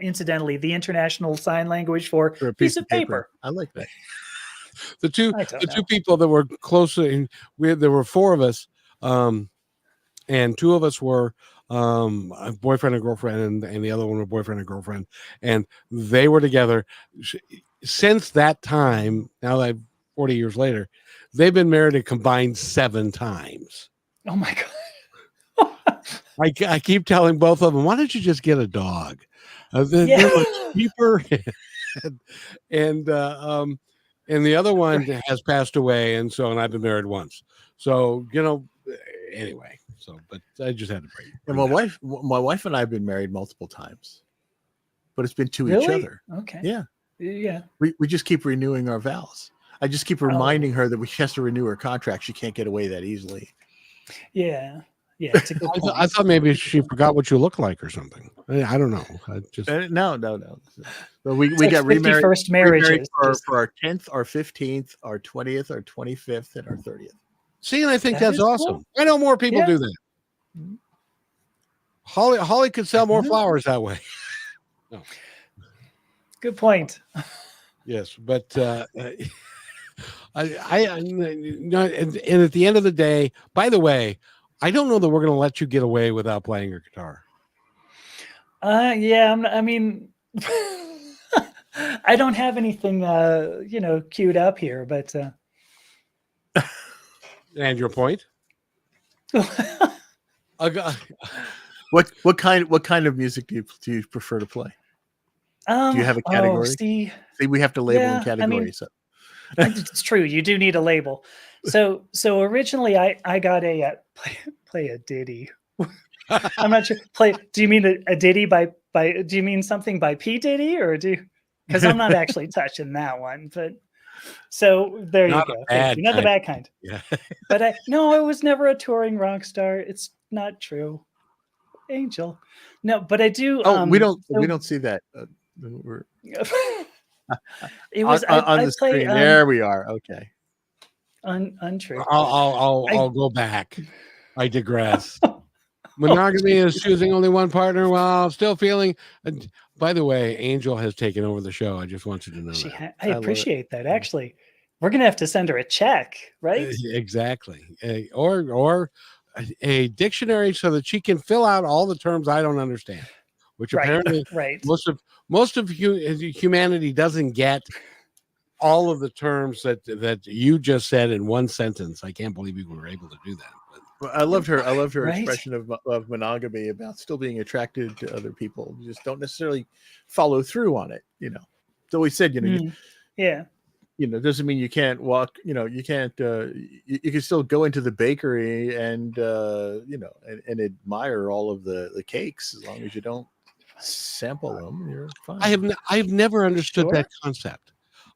incidentally the international sign language for a piece of paper. I like that. the two I don't know. two people that were closer, there were 4 of us, and 2 of us were a boyfriend and girlfriend, and the other one were boyfriend and girlfriend, and they were together since that time. Now that 40 years later, they've been married a combined 7 times. Oh my God. I keep telling both of them, why don't you just get a dog? They're much cheaper. and the other one has passed away, and I've been married once. So anyway. So, but I just had to break. And my wife and I have been married multiple times, but it's been to each Really? other. Okay. Yeah. Yeah. We just keep renewing our vows. I just keep reminding her that she has to renew her contract. She can't get away that easily. Yeah. Yeah. It's a good point. I thought maybe she forgot what you look like or something. I don't know. I just No. But we like got remarried. 51st marriages. For our 10th, our 15th, our 20th, our 25th, and our 30th. see, and I think That that's is awesome. cool. I know more people Yeah. do that. Holly could sell more flowers that way. Good point. Yes, but and at the end of the day, by the way, I don't know that we're going to let you get away without playing your guitar. Yeah. I mean, I don't have anything, queued up here, but. And your point? What kind of music do you prefer to play? Do you have a category? See, we have to label in categories. It's true. You do need a label. So originally I got a play a ditty. I'm not sure. Do you mean a ditty by do you mean something by P. Diddy, or because I'm not actually touching that one, but so there you go. Thank you. Not the bad kind. Yeah. But I was never a touring rock star. It's not true. Angel. No, but I do. We don't see that. It was on the screen. There we are. Okay. Untrue. I'll go back. I digress. Monogamy is choosing only one partner while still feeling. By the way, Angel has taken over the show. I just want you to know that. I appreciate that. Actually, we're gonna have to send her a check, right? Exactly. Or a dictionary so that she can fill out all the terms I don't understand, which apparently most of humanity doesn't get all of the terms that you just said in one sentence. I can't believe you were able to do that. Well, I loved her expression of monogamy, about still being attracted to other people. You just don't necessarily follow through on it. So we said, doesn't mean you can't walk, you can't, you can still go into the bakery and, and admire all of the cakes, as long as you don't sample them, you're fine. I've never understood that concept.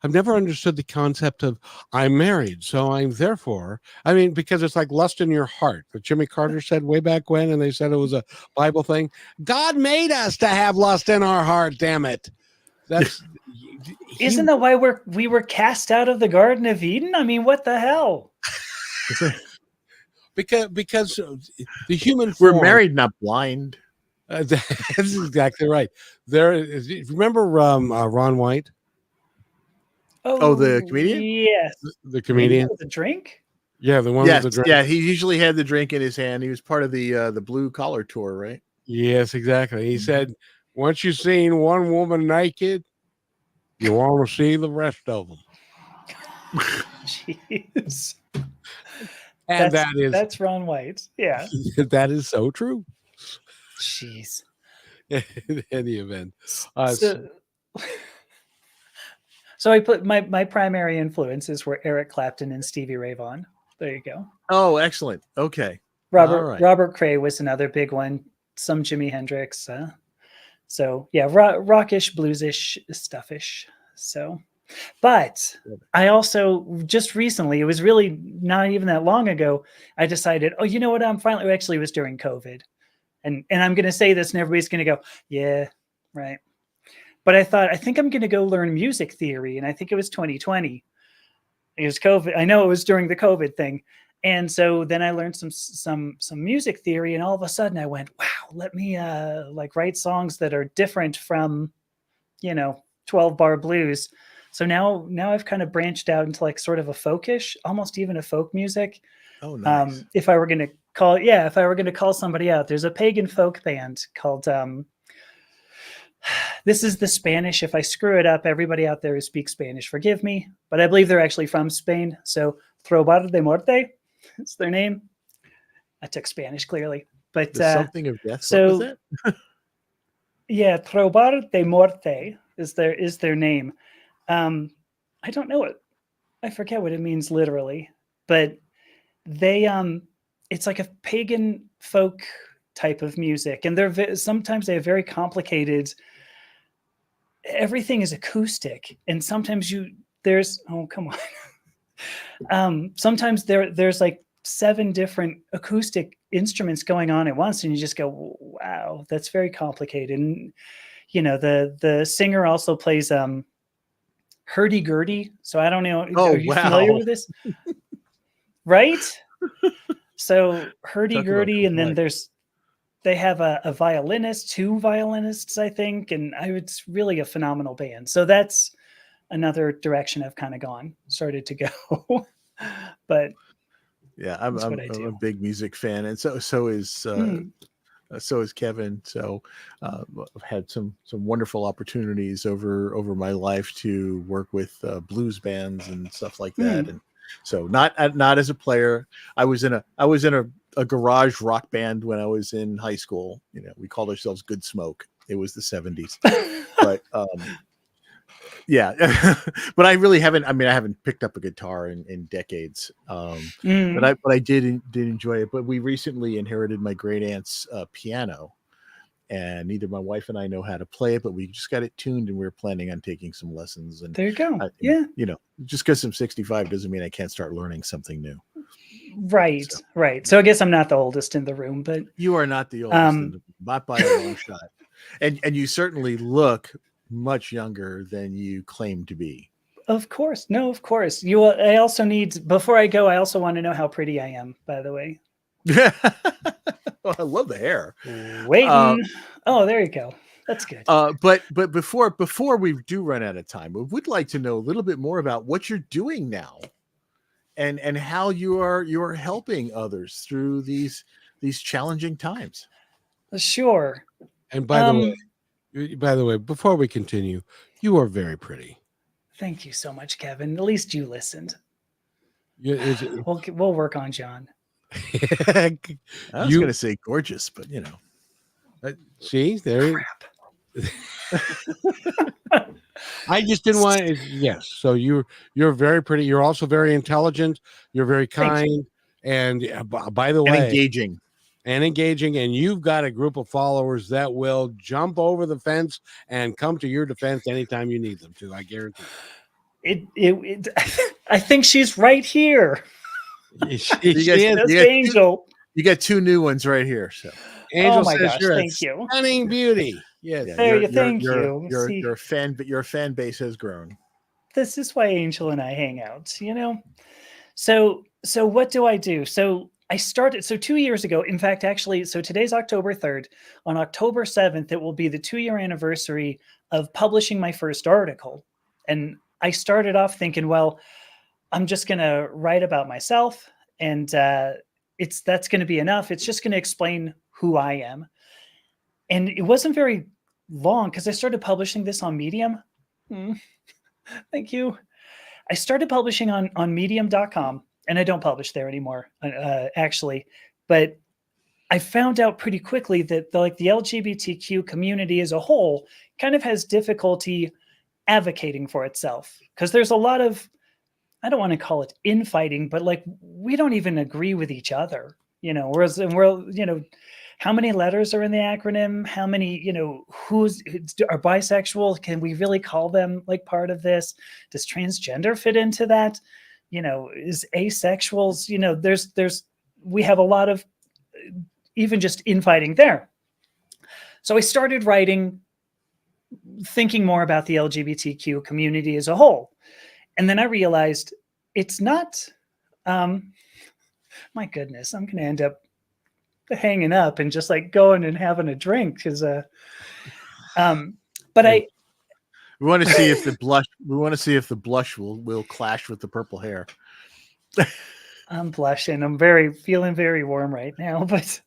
I've never understood the concept of I'm married, so I'm therefore, because it's like lust in your heart, that Jimmy Carter said way back when, and they said it was a Bible thing. God made us to have lust in our heart, damn it. That's Isn't that why we were cast out of the Garden of Eden? I mean, what the hell? because the human We're form, married, not blind. That's exactly right. There is. Remember Ron White, Oh, the comedian? Yes. the comedian? The drink? Yeah, the one Yes, with the drink. yeah. He usually had the drink in his hand. He was part of the blue collar tour, right? Yes, exactly. He said, once you've seen one woman naked, you want to see the rest of them. Jeez. And that's Ron White. Yeah. that is so true. Jeez. In any event. So I put my primary influences were Eric Clapton and Stevie Ray Vaughan. There you go. Oh, excellent. Okay. Robert Cray was another big one. Some Jimi Hendrix. So yeah, rockish, bluesish, stuffish. So, but I also just recently, it was really not even that long ago, I decided, oh, you know what? Actually, it was during COVID, and I'm going to say this, and everybody's going to go, yeah, right. But I think I'm going to go learn music theory, and I think it was 2020. It was COVID. I know it was during the COVID thing. And so then I learned some music theory, and all of a sudden I went, wow, let me write songs that are different from, 12-bar blues. So now I've kind of branched out into like sort of a folkish, almost even a folk music. Oh, nice. If I were going to call somebody out, there's a pagan folk band called this is the Spanish. If I screw it up, everybody out there who speaks Spanish, forgive me, but I believe they're actually from Spain. So Trobar de Morte. It's their name. I took Spanish clearly, but something of death. So, what was that? Yeah, Trobar de Morte is their name. I don't know it. I forget what it means literally, but they it's like a pagan folk type of music, and sometimes they have very complicated. Everything is acoustic, and sometimes sometimes there's like 7 different acoustic instruments going on at once, and you just go, wow, that's very complicated. And the singer also plays hurdy-gurdy, so I don't know. Are you familiar with this? Right? So hurdy-gurdy, and then they have a violinist, 2 violinists, I think, and it's really a phenomenal band. So that's another direction I've kind of started to go. But yeah, I'm a big music fan, and so is Kevin. So I've had some wonderful opportunities over my life to work with blues bands and stuff like that. And so not as a player. I was in a garage rock band when I was in high school. We called ourselves Good Smoke. It was the 70s, but yeah, but I really haven't. I mean, I haven't picked up a guitar in decades. But I did enjoy it. But we recently inherited my great aunt's piano, and neither my wife and I know how to play it, but we just got it tuned, and we're planning on taking some lessons. And there you go. Just because I'm 65 doesn't mean I can't start learning something new. Right, right. So I guess I'm not the oldest in the room, but you are not the oldest, not by a long shot, and you certainly look much younger than you claim to be. Of course. No, of course. I also before I go, I also want to know how pretty I am, by the way. Well, I love the hair. Waiting. There you go. That's good. But before we do run out of time, we would like to know a little bit more about what you're doing now and how you're helping others through these challenging times. Sure. And by the way, before we continue, you are very pretty. Thank you so much, Kevin. At least you listened. We'll work on John. I was going to say gorgeous, but see there. I just didn't want it. Yes. So you're very pretty. You're also very intelligent. You're very kind. And by the way, engaging, and you've got a group of followers that will jump over the fence and come to your defense anytime you need them to. I guarantee it. I think she's right here. Angel. You got 2 new ones right here. So Angel my says gosh, you're thank you. Stunning beauty. Yes. Yeah, There you thank you. See, your fan, but your fan base has grown. this is why Angel and I hang out, you know? So what do I do? So I started 2 years ago. In fact, actually, so today's October 3rd. On October 7th, it will be the 2-year anniversary of publishing my first article. And I started off thinking, well, I'm just going to write about myself, and that's going to be enough. It's just going to explain who I am. And it wasn't very long because I started publishing this on Medium. Thank you. I started publishing on medium.com, and I don't publish there anymore, actually. But I found out pretty quickly that the LGBTQ community as a whole kind of has difficulty advocating for itself, because there's a lot of, I don't want to call it infighting, but like we don't even agree with each other, you know, whereas how many letters are in the acronym? How many, who's are bisexual? Can we really call them like part of this? Does transgender fit into that? Is asexuals, we have a lot of even just infighting there. So I started writing, thinking more about the LGBTQ community as a whole. And then I realized it's not, my goodness, I'm going to end up hanging up and just like going and having a drink because we want to see if the blush will clash with the purple hair. I'm blushing. I'm feeling very warm right now, but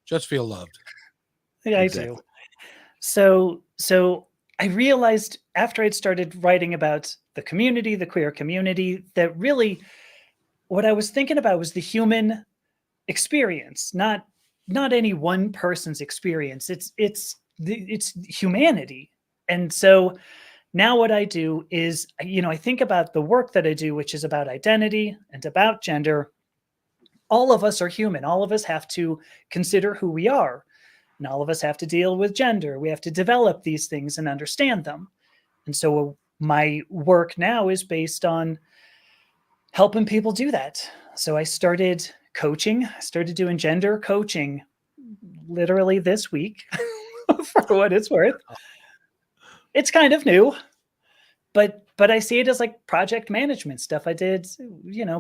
just feel loved. Yeah, exactly. I do. So I realized after I'd started writing about the community, the queer community, that really what I was thinking about was the human experience, not any one person's experience. It's humanity. And so now what I do is, I think about the work that I do, which is about identity and about gender. All of us are human. All of us have to consider who we are. And all of us have to deal with gender. We have to develop these things and understand them. And so my work now is based on helping people do that. So I started coaching. I started doing gender coaching literally this week for what it's worth. It's kind of new, but I see it as like project management stuff I did,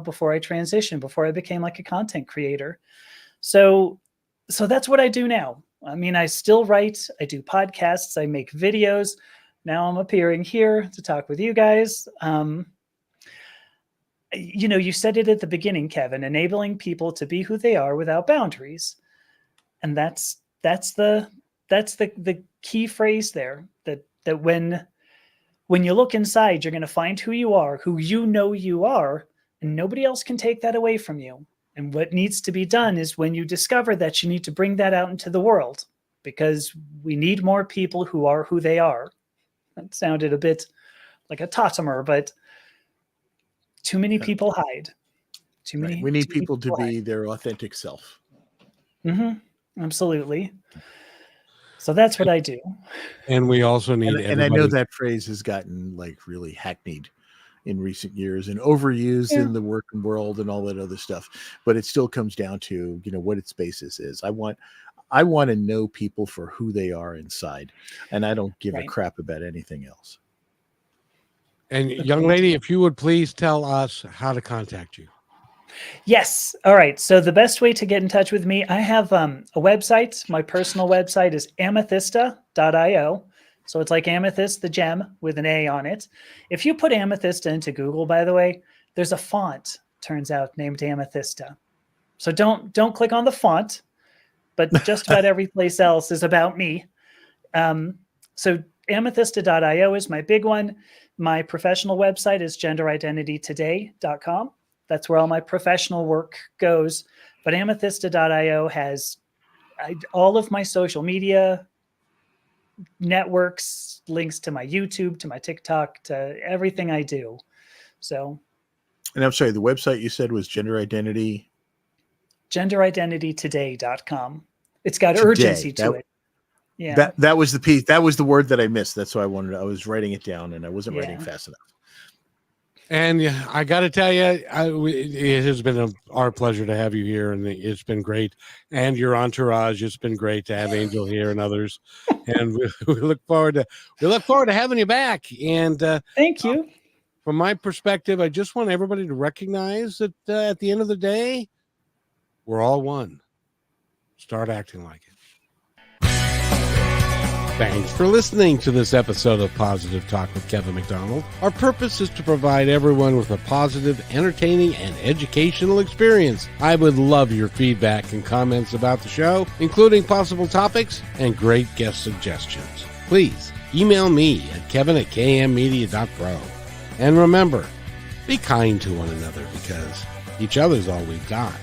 before I transitioned, before I became like a content creator. So that's what I do now. I mean, I still write, I do podcasts, I make videos. Now I'm appearing here to talk with you guys. You said it at the beginning, Kevin, enabling people to be who they are without boundaries. And that's the key phrase there, that when you look inside, you're going to find who you are, you are, and nobody else can take that away from you. And what needs to be done is when you discover that, you need to bring that out into the world, because we need more people who are who they are. That sounded a bit like a tautomer, but too many people hide. We need people to be their authentic self. Mm-hmm. Absolutely. So that's what I do. And we also need and I know that phrase has gotten like really hackneyed in recent years and overused in the working world and all that other stuff, but it still comes down to what its basis is. I want to know people for who they are inside, and I don't give a crap about anything else. And young lady, if you would please tell us how to contact you. Yes. All right. So the best way to get in touch with me, I have a website. My personal website is amethysta.io. So it's like amethyst, the gem, with an A on it. If you put Amethysta into Google, by the way, there's a font, turns out, named Amethysta. So don't click on the font, but just about every place else is about me. So amethysta.io is my big one. My professional website is genderidentitytoday.com. That's where all my professional work goes. But amethysta.io has all of my social media networks, links to my YouTube, to my TikTok, to everything I do. So. And I'm sorry, the website you said was genderidentitytoday.com. It's got urgency to it. Yeah. That was the piece. That was the word that I missed. That's why I was writing it down and I wasn't writing fast enough. And yeah, I got to tell you, it has been our pleasure to have you here, and it's been great. And your entourage, it's been great to have Angel here and others. And we look forward to having you back. And Thank you. From my perspective, I just want everybody to recognize that at the end of the day, we're all one. Start acting like it. Thanks for listening to this episode of Positive Talk with Kevin McDonald. Our purpose is to provide everyone with a positive, entertaining, and educational experience. I would love your feedback and comments about the show, including possible topics and great guest suggestions. Please email me at kevin@kmmedia.pro. And remember, be kind to one another because each other's all we've got.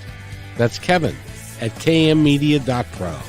That's Kevin at kmmedia.pro.